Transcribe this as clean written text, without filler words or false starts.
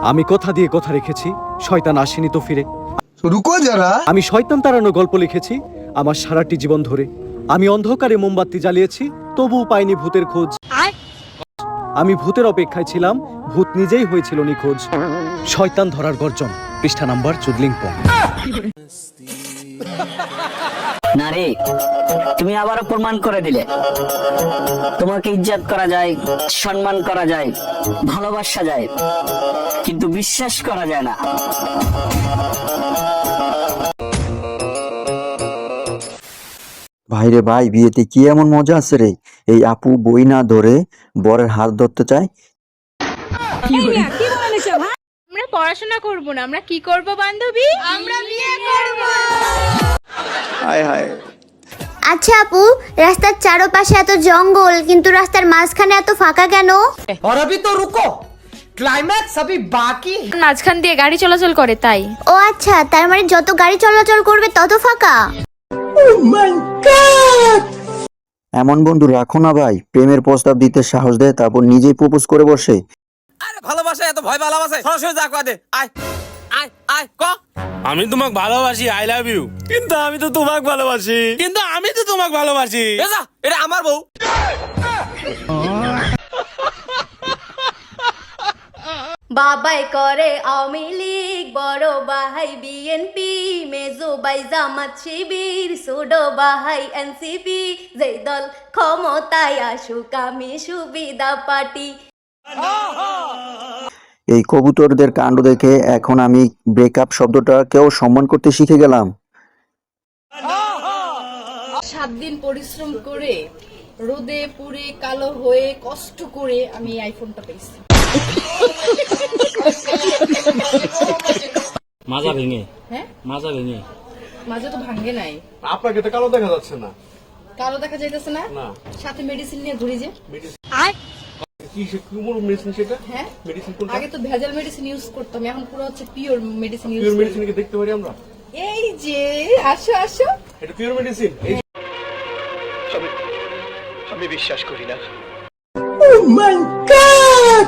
আমি কথা দিয়ে কথা রেখেছি, শয়তান আসেনি তো ফিরে। রুকো যারা, আমি শয়তান তাড়ানো গল্প লিখেছি আমার সারাটি জীবন ধরে। আমি অন্ধকারে মোমবাতি জ্বালিয়েছি, তবুও পাইনি ভূতের খোঁজ। আমি ভূতের অপেক্ষায় ছিলাম, ভূত নিজেই হয়েছিল নিখোঁজ। শয়তান ধরার গর্জন, পৃষ্ঠা নাম্বার চুদলিংপং। না রে, তুমি আবারও প্রমাণ করে দিলে তোমাকে ইজ্জত করা যায়, সম্মান করা যায়, ভালোবাসা যায়, কিন্তু বিশ্বাস করা যায় না। ভাইরে ভাই, বিয়েতে কি এমন মজা আছে রে? এই আপু বই না ধরে বরের হাত ধরতে চায়। আমরা পড়াশোনা করব না, আমরা কি করব বান্ধবী? আমরা বিয়ে করব। হায় হায়। আচ্ছা আপু, রাস্তার চারপাশে এত জঙ্গল কিন্তু রাস্তার মাঝখানে এত ফাঁকা কেন? और अभी तो रुको, क्लाइमैक्स अभी बाकी। মাঝখান দিয়ে গাড়ি চলাচল করে তাই। ও আচ্ছা, তার মানে যত গাড়ি চলাচল করবে তত ফাঁকা। এমন বন্ধু রাখো না ভাই, প্রেমের প্রস্তাব দিতে সাহস দেয় তারপর নিজেই প্রপোজ করে বসে। আরে ভালোবাসা এত ভয় ভালোবাসে, সরাসরি যা কয় দে। আয় আয় আয় ক। আমি তোমাকে ভালোবাসি, আই লাভ ইউ। কিন্তু আমি তো তোমাকে ভালোবাসি। কিন্তু আমি তো তোমাকে ভালোবাসি। এটা আমার বউ। বাবাই করে আওয়ামী লীগ, বড় ভাই বিএনপি, মেজো ভাই জামাত শিবির, ছোট ভাই এনসিপি। যেই দল ক্ষমতায় আসুক আমি সুবিধা পার্টি। এই কবুতরদের কাণ্ড দেখে এখন আমি ব্রেকআপ শব্দটাকেও সম্মান করতে শিখে গেলাম। 7 দিন পরিশ্রম করে রোদে পুড়ে কালো হয়ে কষ্ট করে আমি এই আইফোনটা পেয়েছি। মাজা ভেঙে, হ্যাঁ মাজা ভেঙে। মাঝে তো ভাঙ্গে নাই। আপনাকে তো কালো দেখা যাচ্ছে না। কালো দেখা যাইতেছে না, সাথে মেডিসিন নিয়ে ঘুরি যে। কি মেডিসিন সেটা? হ্যাঁ, মেডিসিন কোনটা? আগে তো ভেজাল মেডিসিন ইউজ করতাম, এখন পুরো হচ্ছে পিওর মেডিসিন ইউজ পিওর করি। মেডিসিন কি দেখতে পারি আমরা? এই যে আসো আসো, এটা pure medicine. Oh my God!